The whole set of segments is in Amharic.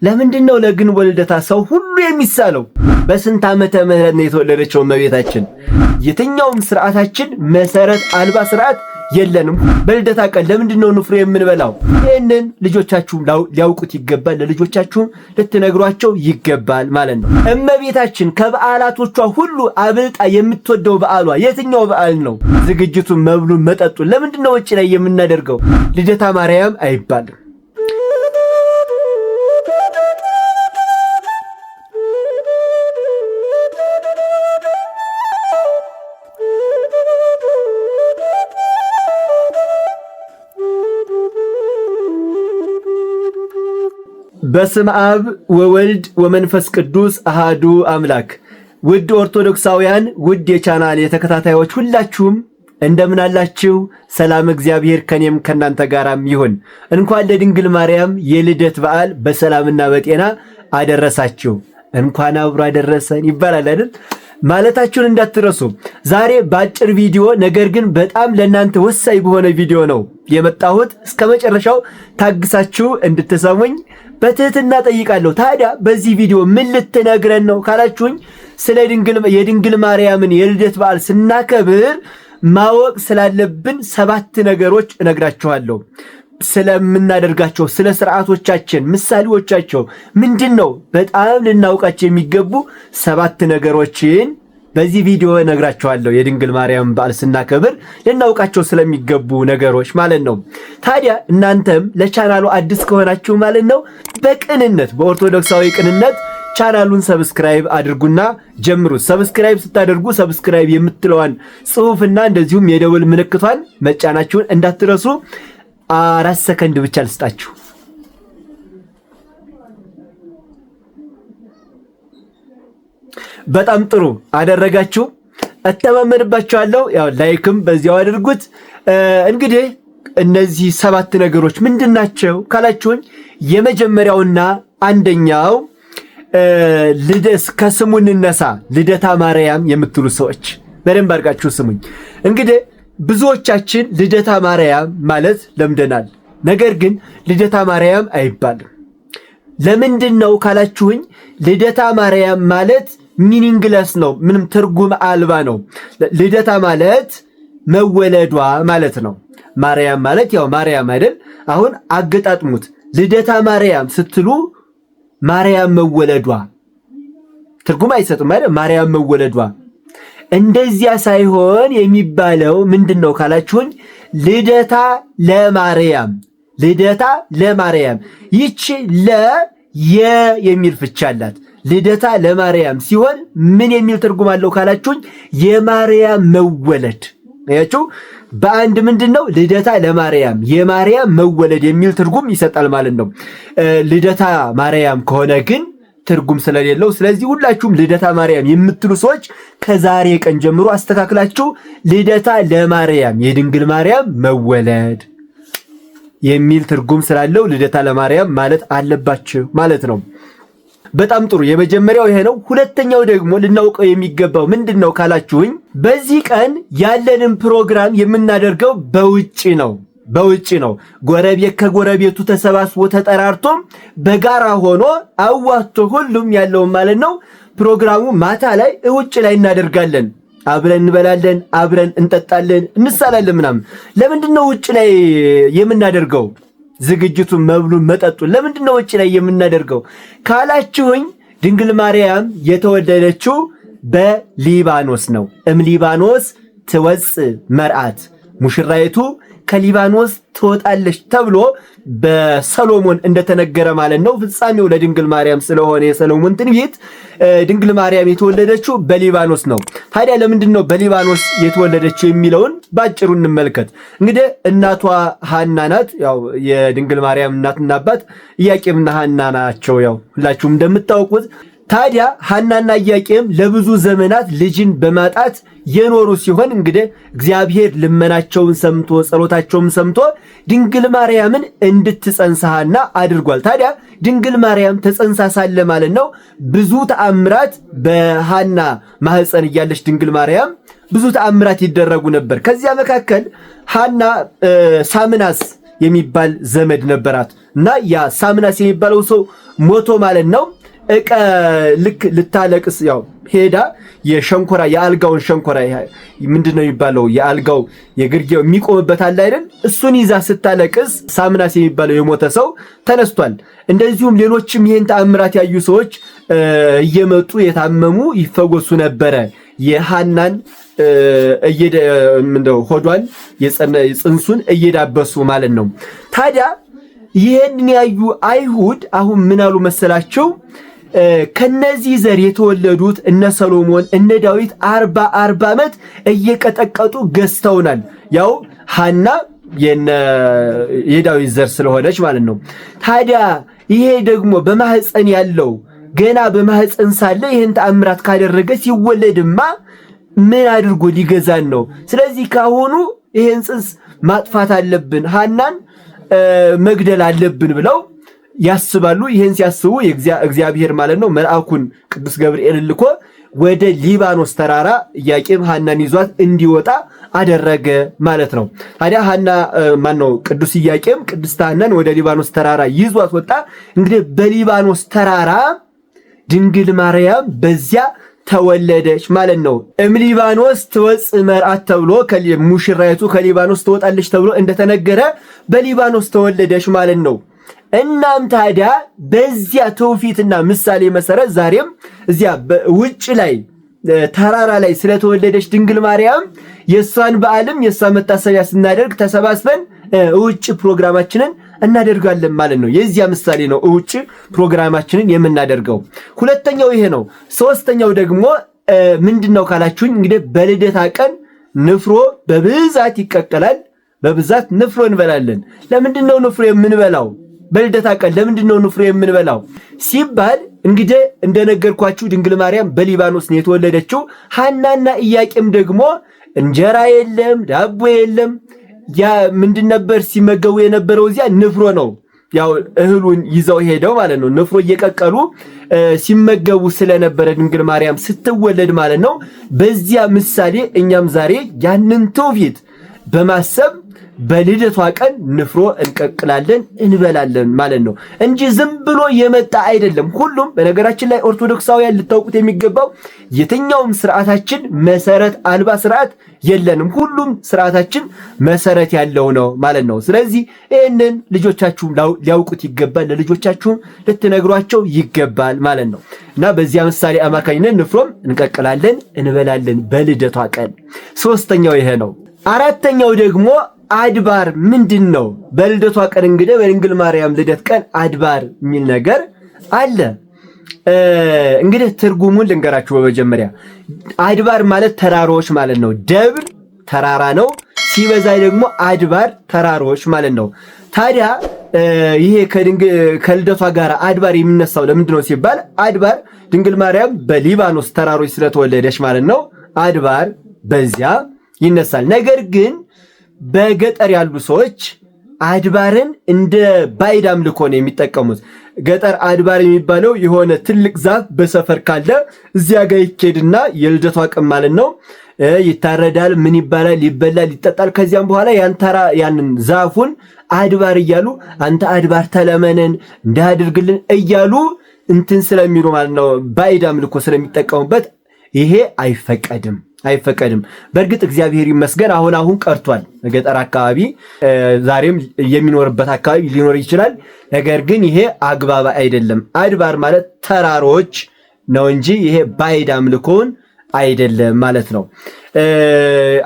ለምንድነው ለግንቦት ልደታ ሰው ሁሉ የሚሳለው? በስንት ዓመተ ምህረት ነው የተወለደችው እመቤታችን? የትኛውም ስርዓታችን መሰረት አልባ ስርዓት የለንም። በልደታ ቀን ለምንድነው ንፍሮ የምንበላው? ይሄንን ልጆቻችሁ ሊያውቁት ይገባል፣ ለልጆቻችሁ ልትነግሯቸው ይገባል ማለት ነው። እመቤታችን ከበዓላቶቿ ሁሉ አብልጣ የምትወደው በዓሏ የትኛው በዓል ነው? ዝግጅቱን፣ መብሉን፣ መጠጡን ለምንድነው ውጪ ላይ የምናደርገው? ልደታ ማርያም አይባልም። በስም አብ ወወልድ ወመንፈስ ቅዱስ አሃዱ አምላክ። ውድ ኦርቶዶክሳውያን፣ ውድ የቻናል የተከታታዮች ሁላችሁም እንደምን አላችሁ? ሰላም እግዚአብሔር ከኔም ከናንተ ጋራም ይሁን። እንኳን ለድንግል ማርያም የልደት በዓል በሰላምና በጤና አደረሳችሁ። እንኳን አብሮ አደረሰን ይባላል አይደል? ማለታችሁን እንዳትረሱ። ዛሬ በአጭር ቪዲዮ ነገር ግን በጣም ለእናንተ ወሳኝ በሆነ ቪዲዮ ነው የመጣሁት። እስከ መጨረሻው ታግሳችሁ እንድትሰሙኝ በትህትና ጠይቃለሁ። ታዲያ በዚህ ቪዲዮ ምን ልትነግረን ነው ካላችሁኝ፣ ስለ የድንግል ማርያምን የልደት በዓል ስናከብር ማወቅ ስላለብን 7 ነገሮች እነግራችኋለሁ። ስለምናደርጋቸው ስለ ስርዓቶቻችን ምሳሌዎቻቸው ምንድነው በጣም ልናውቃቸው የሚገቡ 7 ነገሮችን በዚህ ቪዲዮ እነግራችኋለሁ። የድንግል ማርያም በዓል ስናከብር ልናውቃቸው ስለሚገቡ ነገሮች ማለት ነው። ታዲያ እናንተም ለቻናሉ አዲስ ከሆናችሁ ማለት ነው በቅንነት በኦርቶዶክሳዊ ቅንነት ቻናሉን ሰብስክራይብ አድርጉና ጀምሩት። ሰብስክራይብ ስታደርጉ ሰብስክራይብ የምትለዋን ጽሑፍና እንደዚሁም የደወል ምልክቷን መጫናችሁን እንዳትረሱ። 4 ሰከንድ ብቻ ልስጣችሁ። በጣም ጥሩ አደረጋችሁ፣ እተማመንባችኋለሁ። ያው ላይክም በዚያው አድርጉት። እንግዲህ እነዚህ 7 ነገሮች ምንድናቸው ካላችሁኝ፣ የመጀመሪያውና አንደኛው ልደስ ከስሙ እንነሳ፣ ልደታ ማርያም የምትሉ ሰዎች በደንብ አድርጋችሁ ስሙኝ። እንግዲህ ብዙዎቻችን ልደታ ማርያም ማለት ለምደናል። ነገር ግን ልደታ ማርያም አይባልም። ለምንድነው ካላችሁኝ፣ ልደታ ማርያም ማለት ሚኒንግለስ ነው፣ ምንም ትርጉም አልባ ነው። ልደታ ማለት መወለዷ ማለት ነው። ማርያም ማለት ያው ማርያም አይደል? አሁን አገጣጥሙት። ልደታ ማርያም ስትሉ ማርያም መወለዷ ትርጉም አይሰጥም አይደል? ማርያም መወለዷ። እንደዚያ ሳይሆን የሚባለው ምንድነው ካላችሁኝ፣ ልደታ ለማርያም፣ ልደታ ለማርያም። ይቺ የሚል ፍቻ አላት። ልደታ ለማርያም ሲሆን ምን የሚል ትርጉም አለው ካላችሁኝ፣ የማርያም መወለድ። አያችሁ፣ በአንድ ምንድነው ልደታ ለማርያም የማርያም መወለድ የሚል ትርጉም ይሰጣል ማለት ነው። ልደታ ማርያም ከሆነ ግን ትርጉም ስለሌለው፣ ስለዚህ ሁላችሁም ልደታ ማርያም የምትሉ ሰዎች ከዛሬ ቀን ጀምሮ አስተካክላችሁ ልደታ ለማርያም የድንግል ማርያም መወለድ የሚል ትርጉም ስላለው ልደታ ለማርያም ማለት አለባችሁ ማለት ነው። በጣም ጥሩ። የመጀመሪያው ይሄ ነው። ሁለተኛው ደግሞ ልናውቀው የሚገባው ምንድነው ካላችሁኝ፣ በዚህ ቀን ያለንን ፕሮግራም የምናደርገው በውጪ ነው። በውጪ ነው። ጎረቤት ከጎረቤቱ ተሰባስቦ ተጠራርቶ በጋራ ሆኖ አዋቶ ሁሉም ያለውን ማለት ነው ፕሮግራሙ ማታ ላይ ውጪ ላይ እናደርጋለን። አብረን እንበላለን፣ አብረን እንጠጣለን፣ እንሳላለን ምናምን። ለምንድነው ውጪ ላይ የምናደርገው? ዝግጅቱን፣ መብሉን፣ መጠጡን ለምንድነው ውጪ ላይ የምናደርገው ካላችሁኝ፣ ድንግል ማርያም የተወለደችው በሊባኖስ ነው። ሊባኖስ ትወጽእ መርዓት፣ ሙሽራይቱ ከሊባኖስ ትወጣለች ተብሎ በሰሎሞን እንደተነገረ ማለት ነው። ፍጻሜው ለድንግል ማርያም ስለሆነ የሰሎሞን ትንቢት ድንግል ማርያም የተወለደችው በሊባኖስ ነው። ታዲያ ለምንድነው በሊባኖስ የተወለደችው የሚለውን ባጭሩ እንመልከት። እንግዲህ እናቷ ሐና ናት። ያው የድንግል ማርያም እናትና አባት ኢያቄምና ሐና ናቸው፣ ያው ሁላችሁም እንደምታውቁት። ታዲያ ሐናና ኢያቄም ለብዙ ዘመናት ልጅን በማጣት የኖሩ ሲሆን እንግዲህ እግዚአብሔር ልመናቸውን ሰምቶ ጸሎታቸውን ሰምቶ ድንግል ማርያምን እንድትጸንስ ሐና አድርጓል። ታዲያ ድንግል ማርያም ተጸንሳ ሳለ ማለት ነው ብዙ ተአምራት በሐና ማህፀን እያለች ድንግል ማርያም ብዙ ተአምራት ይደረጉ ነበር። ከዚያ መካከል ሐና ሳምናስ የሚባል ዘመድ ነበራት እና ያ ሳምናስ የሚባለው ሰው ሞቶ ማለት ነው ልክ ልታለቅስ ያው ሄዳ የሸንኮራ የአልጋውን ሸንኮራ ምንድነው የሚባለው የአልጋው የግርጌው የሚቆምበት አለ አይደል እሱን ይዛ ስታለቅስ ሳምናስ የሚባለው የሞተ ሰው ተነስቷል። እንደዚሁም ሌሎችም ይሄን ተአምራት ያዩ ሰዎች እየመጡ የታመሙ ይፈወሱ ነበረ። የሐናን ምንድነው ሆዷን የጽንሱን እየዳበሱ ማለት ነው። ታዲያ ይሄንን ያዩ አይሁድ አሁን ምን አሉ መሰላቸው? ከነዚህ ዘር የተወለዱት እነ ሰሎሞን እነ ዳዊት 40 ዓመት እየቀጠቀጡ ገዝተውናል። ያው ሐና የዳዊት ዘር ስለሆነች ማለት ነው። ታዲያ ይሄ ደግሞ በማህፀን ያለው ገና በማህፀን ሳለ ይሄን ተአምራት ካደረገ ሲወለድማ ምን አድርጎ ሊገዛን ነው? ስለዚህ ካሁኑ ይሄን ጽንስ ማጥፋት አለብን፣ ሐናን መግደል አለብን ብለው ያስባሉ። ይሄን ሲያስቡ እግዚአብሔር ማለት ነው መልአኩን ቅዱስ ገብርኤል ልኮ ወደ ሊባኖስ ተራራ ኢያቄም ሐናን ይዟት እንዲወጣ አደረገ ማለት ነው። ታዲያ ሐና ማነው ቅዱስ ኢያቄም ቅድስት ሐናን ወደ ሊባኖስ ተራራ ይዟት ወጣ። እንግዲህ በሊባኖስ ተራራ ድንግል ማርያም በዚያ ተወለደች ማለት ነው። ሊባኖስ ትወጽእ መርዓት ተብሎ ሙሽራይቱ ከሊባኖስ ትወጣለች ተብሎ እንደተነገረ በሊባኖስ ተወለደች ማለት ነው። እናም ታዲያ በዚያ ትውፊትና ምሳሌ መሰረት ዛሬም እዚያ ውጭ ላይ ተራራ ላይ ስለተወለደች ድንግል ማርያም የሷን በዓልም የሷን መታሰቢያ ስናደርግ ተሰባስበን ውጭ ፕሮግራማችንን እናደርጋለን ማለት ነው። የዚያ ምሳሌ ነው ውጭ ፕሮግራማችንን የምናደርገው። ሁለተኛው ይሄ ነው። ሶስተኛው ደግሞ ምንድነው ካላችሁኝ እንግዲህ በልደታ ቀን ንፍሮ በብዛት ይቀቀላል። በብዛት ንፍሮ እንበላለን። ለምንድነው ንፍሮ የምንበላው? በልደታ ቀን ለምንድነው ንፍሮ የምንበላው ሲባል እንግዲህ እንደነገርኳችሁ ድንግል ማርያም በሊባኖስ ነው የተወለደችው። ሐናና ኢያቄም ደግሞ እንጀራ የለም ዳቦ የለም። ያ ምንድን ነበር ሲመገቡ የነበረው? እዚያ ንፍሮ ነው። ያው እህሉን ይዘው ሄደው ማለት ነው ንፍሮ እየቀቀሉ ሲመገቡ ስለነበረ ድንግል ማርያም ስትወለድ ማለት ነው። በዚያ ምሳሌ እኛም ዛሬ ያንን ትውፊት በማሰብ በልደቷ ቀን ንፍሮ እንቀቅላለን እንበላለን ማለት ነው እንጂ ዝም ብሎ የመጣ አይደለም። ሁሉም በነገራችን ላይ ኦርቶዶክሳውያን ልታውቁት የሚገባው የትኛውም ስርዓታችን መሰረት አልባ ስርዓት የለንም። ሁሉም ስርዓታችን መሰረት ያለው ነው ማለት ነው። ስለዚህ ይሄንን ልጆቻችሁ ሊያውቁት ይገባል፣ ለልጆቻችሁ ልትነግሯቸው ይገባል ማለት ነው እና በዚያ ምሳሌ አማካኝነት ንፍሮም እንቀቅላለን እንበላለን በልደቷ ቀን። ሶስተኛው ይሄ ነው። አራተኛው ደግሞ አድባር ምንድን ነው? በልደቷ ቀን እንግዲህ በድንግል ማርያም ልደት ቀን አድባር የሚል ነገር አለ። እንግዲህ ትርጉሙን ልንገራችሁ። በመጀመሪያ አድባር ማለት ተራሮች ማለት ነው። ደብር ተራራ ነው። ሲበዛ ደግሞ አድባር ተራሮች ማለት ነው። ታዲያ ይሄ ከልደቷ ጋር አድባር የሚነሳው ለምንድን ነው ሲባል አድባር ድንግል ማርያም በሊባኖስ ተራሮች ስለተወለደች ማለት ነው። አድባር በዚያ ይነሳል። ነገር ግን በገጠር ያሉ ሰዎች አድባርን እንደ ባዕድ አምልኮ ነው የሚጠቀሙት። ገጠር አድባር የሚባለው የሆነ ትልቅ ዛፍ በሰፈር ካለ እዚያ ጋር ይኬድና የልደቷ ቀን ማለት ነው ይታረዳል፣ ምን ይባላል፣ ይበላል፣ ይጠጣል። ከዚያም በኋላ ያንን ዛፉን አድባር እያሉ አንተ አድባር ተለመነን እንዳያድርግልን እያሉ እንትን ስለሚሉ ማለት ነው ባዕድ አምልኮ ስለሚጠቀሙበት ይሄ አይፈቀድም። በእርግጥ እግዚአብሔር ይመስገን አሁን ቀርቷል። ገጠር አካባቢ ዛሬም የሚኖርበት አካባቢ ሊኖር ይችላል። ነገር ግን ይሄ አግባብ አይደለም። አድባር ማለት ተራሮች ነው እንጂ ይሄ ባዕድ አምልኮን አይደለም ማለት ነው።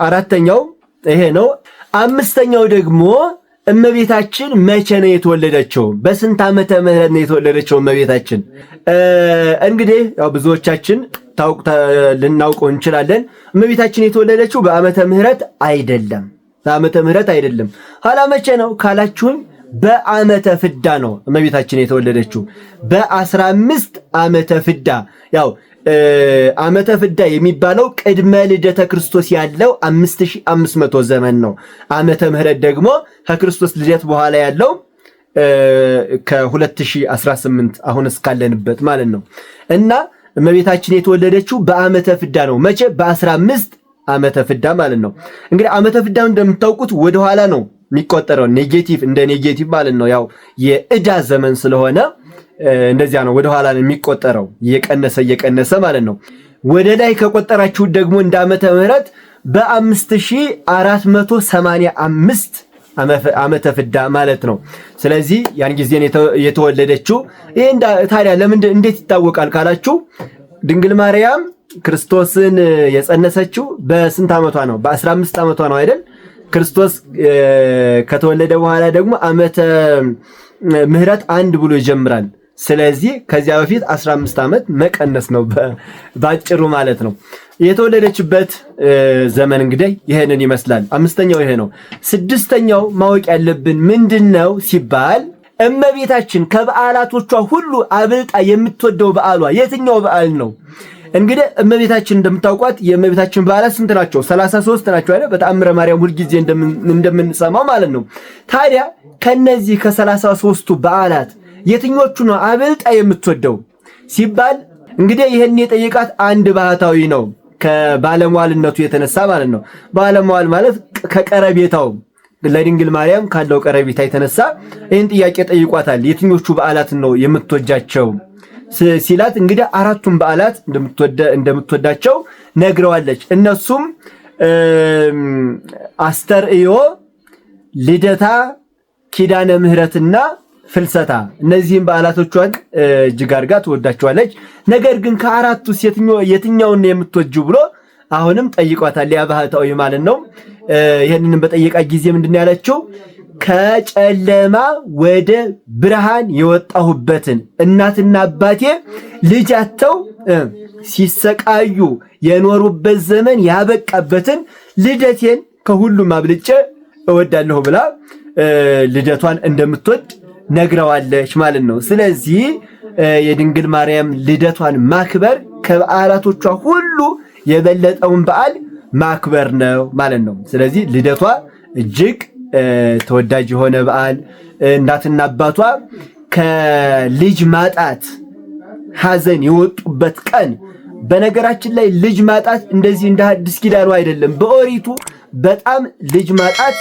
አራተኛው ይሄ ነው። አምስተኛው ደግሞ እመቤታችን መቼ ነው የተወለደችው? በስንት ዓመተ ምህረት ነው የተወለደችው እመቤታችን? እንግዲህ ያው ብዙዎቻችን ልናውቀው እንችላለን። እመቤታችን የተወለደችው በዓመተ ምህረት አይደለም። ኋላ መቼ ነው ካላችሁኝ በዓመተ ፍዳ ነው እመቤታችን የተወለደችው። በ15 ዓመተ ፍዳ። ያው ዓመተ ፍዳ የሚባለው ቅድመ ልደተ ክርስቶስ ያለው 5500 ዘመን ነው። ዓመተ ምህረት ደግሞ ከክርስቶስ ልደት በኋላ ያለው ከ2018 አሁን እስካለንበት ማለት ነው። እና እመቤታችን የተወለደችው በዓመተ ፍዳ ነው። መቼ? በ15 ዓመተ ፍዳ ማለት ነው። እንግዲህ ዓመተ ፍዳው እንደምታውቁት ወደ ኋላ ነው የሚቆጠረው ኔጌቲቭ እንደ ኔጌቲቭ ማለት ነው። ያው የዕዳ ዘመን ስለሆነ እንደዚያ ነው፣ ወደኋላ ነው የሚቆጠረው እየቀነሰ ማለት ነው። ወደ ላይ ከቆጠራችሁ ደግሞ እንደ ዓመተ ምህረት በ5485 ዓመተ ፍዳ ማለት ነው። ስለዚህ ያን ጊዜ የተወለደችው ይሄ ታዲያ እንዴት ይታወቃል ካላችሁ ድንግል ማርያም ክርስቶስን የጸነሰችው በስንት ዓመቷ ነው? በ15 ዓመቷ ነው አይደል? ክርስቶስ ከተወለደ በኋላ ደግሞ ዓመተ ምህረት 1 ብሎ ይጀምራል። ስለዚህ ከዚያ በፊት 15 ዓመት መቀነስ ነው ባጭሩ ማለት ነው። የተወለደችበት ዘመን እንግዲህ ይሄንን ይመስላል። 5ኛው ይሄ ነው። 6ኛው ማወቅ ያለብን ምንድነው ሲባል እመቤታችን ከበዓላቶቿ ሁሉ አብልጣ የምትወደው በዓሏ የትኛው በዓል ነው? እንግዲህ እመቤታችን እንደምታውቋት የእመቤታችን በዓላት ስንት ናቸው? 33 ናቸው አይደል? በተአምረ ማርያም ሁልጊዜ እንደምንሰማው ማለት ነው። ታዲያ ከነዚህ ከ33ቱ በዓላት የትኞቹ ነው አብልጣ የምትወደው ሲባል እንግዲህ ይሄን የጠየቃት አንድ ባህታዊ ነው፣ ከባለሟልነቱ የተነሳ ማለት ነው። ባለሟል ማለት ከቀረቤታው ለድንግል ማርያም ካለው ቀረቤታ የተነሳ ይሄን ጥያቄ ጠይቋታል። የትኞቹ በዓላትን ነው የምትወጃቸው ሲላት እንግዲህ 4ቱን በዓላት እንደምትወዳቸው ነግረዋለች። እነሱም አስተርእዮ፣ ልደታ፣ ኪዳነ ምህረትና ፍልሰታ። እነዚህን በዓላቶቿን እጅግ አድርጋ ትወዳቸዋለች። ነገር ግን ከ4ቱስ የትኛውን ነው የምትወጂው ብሎ አሁንም ጠይቋታል፣ ያ ባህታዊ ማለት ነው። ይሄንን በጠየቃት ጊዜ ምንድን ያለችው? ከጨለማ ወደ ብርሃን የወጣሁበትን እናትና አባቴ ልጃቸው ሲሰቃዩ የኖሩበት ዘመን ያበቃበትን ልደቴን ከሁሉም አብልጬ እወዳለሁ ብላ ልደቷን እንደምትወድ ነግረዋለች ማለት ነው። ስለዚህ የድንግል ማርያም ልደቷን ማክበር ከበዓላቶቿ ሁሉ የበለጠውን በዓል ማክበር ነው ማለት ነው። ስለዚህ ልደቷ እጅግ ተወዳጅ የሆነ በዓል፣ እናትና አባቷ ከልጅ ማጣት ሐዘን የወጡበት ቀን። በነገራችን ላይ ልጅ ማጣት እንደዚህ እንደ አዲስ ኪዳኑ አይደለም። በኦሪቱ በጣም ልጅ ማጣት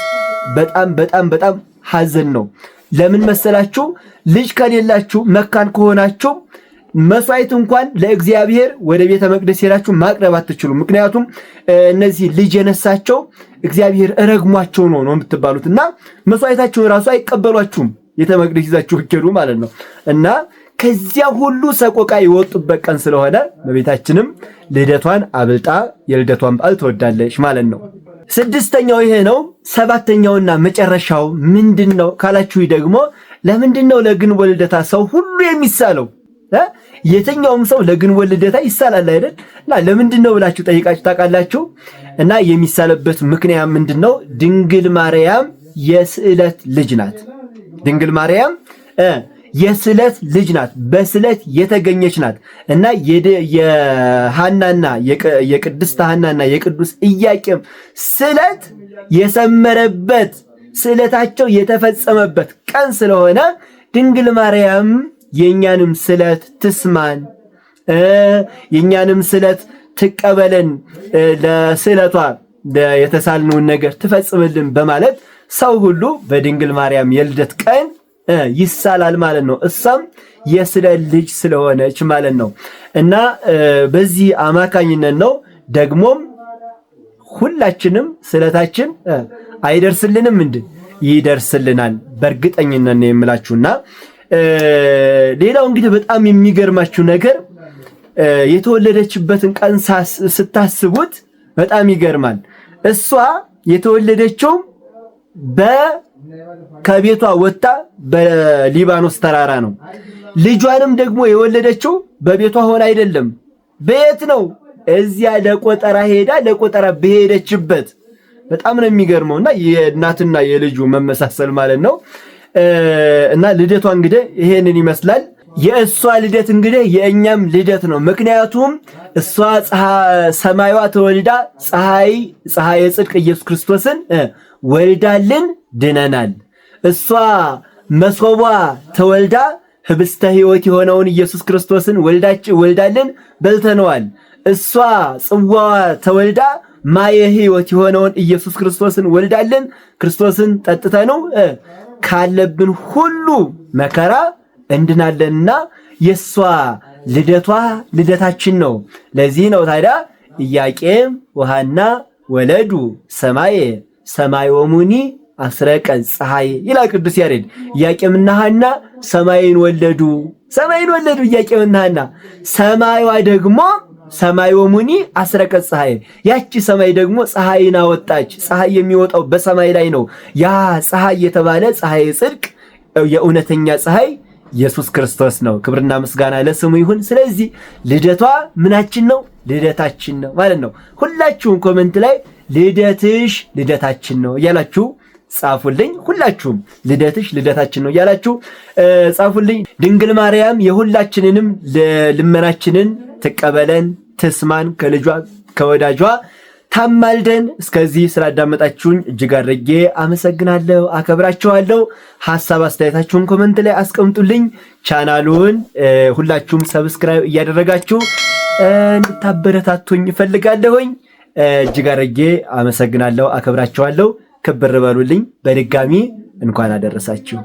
በጣም ሐዘን ነው። ለምን መሰላችሁ? ልጅ ከሌላችሁ መካን ከሆናችሁ መስዋዕት እንኳን ለእግዚአብሔር ወደ ቤተ መቅደስ ሄዳችሁ ማቅረብ አትችሉም። ምክንያቱም እነዚህ ልጅ የነሳቸው እግዚአብሔር ረግሟቸው ነው የምትባሉት እና መስዋዕታቸውን ራሱ አይቀበሏችሁም ቤተ መቅደስ ይዛችሁ ሄዱ ማለት ነው። እና ከዚያ ሁሉ ሰቆቃ የወጡበት ቀን ስለሆነ በቤታችንም ልደቷን አብልጣ የልደቷን በዓል ትወዳለች ማለት ነው። 6ኛው ይሄ ነው። 7ኛውና መጨረሻው ምንድነው ካላችሁ ደግሞ ለምንድነው ለግንቦት ልደታ ሰው ሁሉ የሚሳለው? የትኛውም ሰው ለግንቦት ልደታ ይሳላል አይደል? እና ለምንድነው ብላችሁ ጠይቃችሁ ታውቃላችሁ? እና የሚሳለበት ምክንያት ምንድነው? ድንግል ማርያም የስዕለት ልጅ ናት። ድንግል ማርያም የስዕለት ልጅ ናት፣ በስዕለት የተገኘች ናት። እና የሐናና የቅድስት ሐናና የቅዱስ ኢያቄም ስዕለት የሰመረበት ስዕለታቸው የተፈጸመበት ቀን ስለሆነ ድንግል ማርያም የኛንም ስዕለት ትስማን፣ የኛንም ስዕለት ትቀበለን፣ ለስዕለቷ የተሳልነውን ነገር ትፈጽምልን በማለት ሰው ሁሉ በድንግል ማርያም የልደት ቀን ይሳላል ማለት ነው። እሷም የስዕለት ልጅ ስለሆነች ማለት ነው። እና በዚህ አማካኝነት ነው ደግሞም ሁላችንም ስዕለታችን አይደርስልንም እንዴ? ይደርስልናል በእርግጠኝነት ነው የምላችሁና ሌላው እንግዲህ በጣም የሚገርማችሁ ነገር የተወለደችበትን ቀን ስታስቡት በጣም ይገርማል። እሷ የተወለደችው ከቤቷ ወጣ በሊባኖስ ተራራ ነው። ልጇንም ደግሞ የወለደችው በቤቷ ሆነ አይደለም። በየት ነው? እዚያ ለቆጠራ ሄዳ ለቆጠራ በሄደችበት። በጣም ነው የሚገርመውና የእናትና የልጁ መመሳሰል ማለት ነው። እና ልደቷ እንግዲህ ይሄንን ይመስላል። የእሷ ልደት እንግዲህ የእኛም ልደት ነው። ምክንያቱም እሷ ሰማይዋ ተወልዳ ፀሐይ ጽድቅ ኢየሱስ ክርስቶስን ወልዳልን ድነናል። እሷ መሶቧ ተወልዳ ህብስተ ሕይወት የሆነውን ኢየሱስ ክርስቶስን ወልዳልን በልተነዋል። እሷ ጽዋዋ ተወልዳ ማየ ሕይወት የሆነውን ኢየሱስ ክርስቶስን ወልዳለን ክርስቶስን ጠጥተነው ካለብን ሁሉ መከራ እንድናለንና የሷ ልደቷ ልደታችን ነው። ለዚህ ነው ታዲያ ኢያቄም ወሐና ወለዱ ሰማየ ሰማዮሙኒ አስረቀ ፀሐይ ይላል ቅዱስ ያሬድ። ኢያቄምና ሐና ሰማይን ወለዱ ኢያቄምና ሐና። ሰማይዋ ደግሞ ሰማዮሙኒ አስረቀ ፀሐይ፣ ያቺ ሰማይ ደግሞ ፀሐይን አወጣች። ፀሐይ የሚወጣው በሰማይ ላይ ነው። ያ ፀሐይ የተባለ ፀሐይ ጽድቅ የእውነተኛ ፀሐይ ኢየሱስ ክርስቶስ ነው። ክብርና ምስጋና ለስሙ ይሁን። ስለዚህ ልደቷ ምናችን ነው? ልደታችን ነው ማለት ነው። ሁላችሁም ኮሜንት ላይ ልደትሽ ልደታችን ነው እያላችሁ ጻፉልኝ። ሁላችሁም ልደትሽ ልደታችን ነው እያላችሁ ጻፉልኝ። ድንግል ማርያም የሁላችንንም ልመናችንን ትቀበለን፣ ትስማን፣ ከልጇ ከወዳጇ ታማልደን። እስከዚህ ስላዳመጣችሁኝ እጅግ አድርጌ አመሰግናለሁ፣ አከብራችኋለሁ። ሐሳብ አስተያየታችሁን ኮሜንት ላይ አስቀምጡልኝ። ቻናሉን ሁላችሁም ሰብስክራይብ እያደረጋችሁ እንድታበረታቱኝ እፈልጋለሁኝ። እጅግ አድርጌ አመሰግናለሁ፣ አከብራችኋለሁ። ክብር በሉልኝ። በድጋሚ እንኳን አደረሳችሁ።